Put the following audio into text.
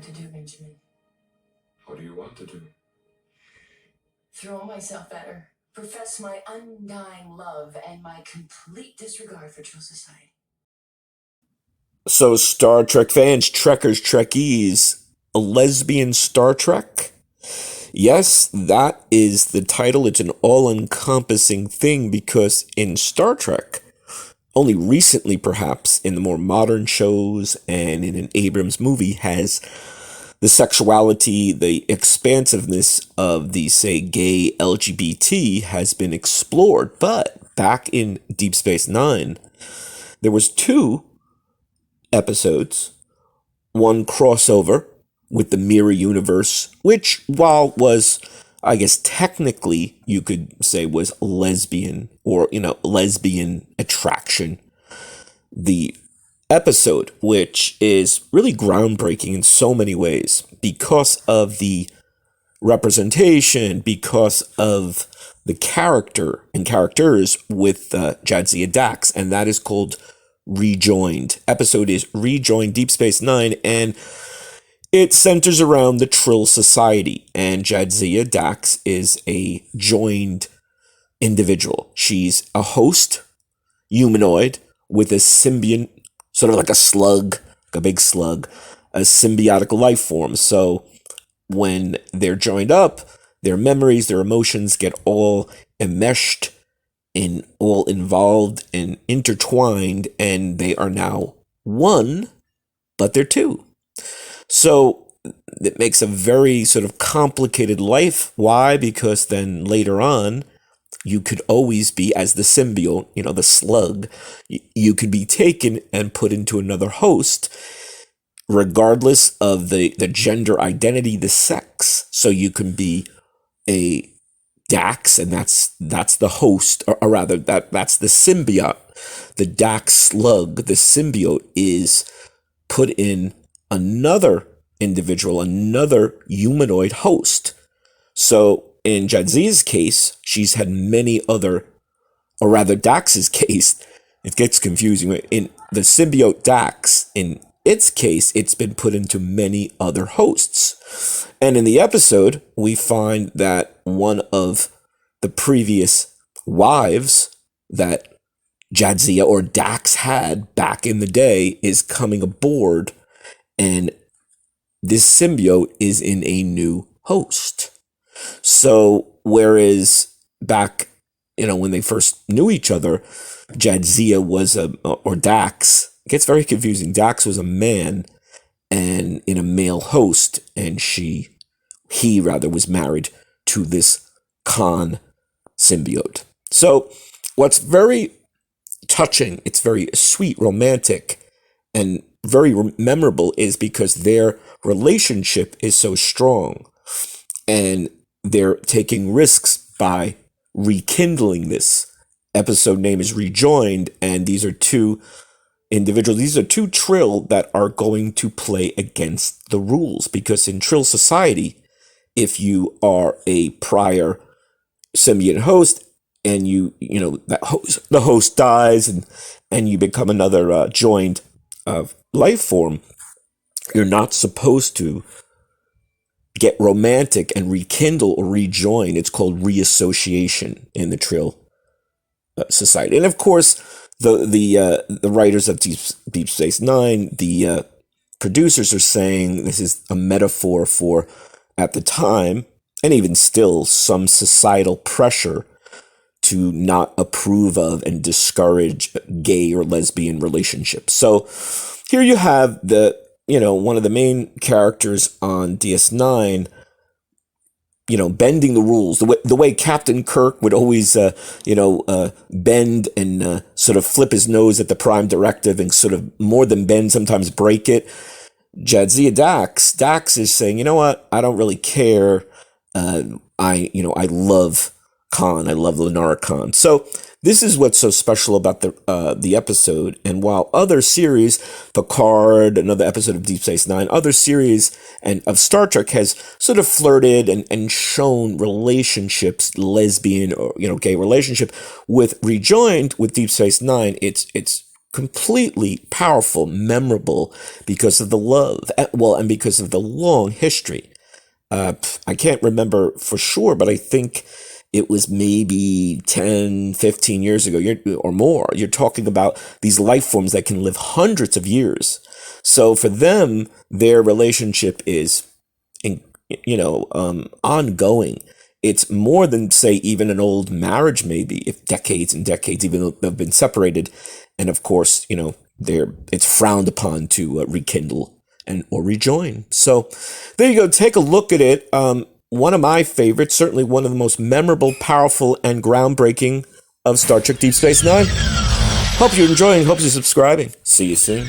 to do, Benjamin. What do you want to do? Throw myself at her. Profess my undying love and my complete disregard for Trill society. So, Star Trek fans, Trekkers, Trekkies, a lesbian Star Trek? Yes, that is the title. It's an all-encompassing thing because in Star Trek, only recently perhaps in the more modern shows and in an Abrams movie has the sexuality, the expansiveness of the, say, gay LGBT has been explored. But back in Deep Space Nine, there was 2 episodes, one crossover with the Mirror Universe, which, while was, I guess technically you could say was lesbian or, lesbian attraction. The episode, which is really groundbreaking in so many ways because of the representation, because of the character and characters with Jadzia Dax, and that is called Rejoined. Episode is Rejoined Deep Space Nine, and it centers around the Trill Society, and Jadzia Dax is a joined individual. She's a host, humanoid, with a symbiont, sort of like a slug, like a big slug, a symbiotic life form. So when they're joined up, their memories, their emotions get all enmeshed and all involved and intertwined, and they are now one, but they're 2. So it makes a very sort of complicated life. Why? Because then later on, you could always be, as the symbiote, the slug, you could be taken and put into another host, regardless of the gender identity, the sex. So you can be a Dax, and that's the host, or rather, that's the symbiote. The Dax slug, the symbiote, is put in another individual, another humanoid host. So in Jadzia's case, she's had many other, or rather Dax's case, it gets confusing. In the symbiote Dax, in its case, it's been put into many other hosts. And in the episode, we find that one of the previous wives that Jadzia or Dax had back in the day is coming aboard, and this symbiote is in a new host. So whereas back, when they first knew each other, Jadzia was or Dax, it gets very confusing. Dax was a man and in a male host, and he was married to this Khan symbiote. So what's very touching, it's very sweet, romantic, and very memorable is because their relationship is so strong, and they're taking risks by rekindling this. Episode name is Rejoined, and these are 2 individuals. These are 2 Trill that are going to play against the rules, because in Trill society, if you are a prior symbiont host and the host dies and you become another joined life form, you're not supposed to get romantic and rekindle or rejoin. It's called reassociation in the Trill society. And of course, the writers of Deep Space Nine, the producers, are saying this is a metaphor for, at the time, and even still, some societal pressure to not approve of and discourage gay or lesbian relationships. So here you have one of the main characters on DS9, bending the rules, the way Captain Kirk would always, bend and sort of flip his nose at the Prime Directive and sort of more than bend, sometimes break it. Jadzia Dax is saying, you know what, I don't really care. I love Khan. I love Lenara Khan. So this is what's so special about the episode. And while other series, Picard, another episode of Deep Space Nine, other series and of Star Trek has sort of flirted and shown relationships, lesbian or gay relationship, with Rejoined with Deep Space Nine, it's completely powerful, memorable because of the love, and because of the long history. I can't remember for sure, but I think it was maybe 10, 15 years ago or more. You're talking about these life forms that can live hundreds of years. So for them, their relationship is, ongoing. It's more than, say, even an old marriage, maybe, if decades and decades, even though they've been separated. And of course, it's frowned upon to rekindle or rejoin. So there you go. Take a look at it. One of my favorites, certainly one of the most memorable, powerful, and groundbreaking of Star Trek Deep Space Nine. Hope you're enjoying. Hope you're subscribing. See you soon.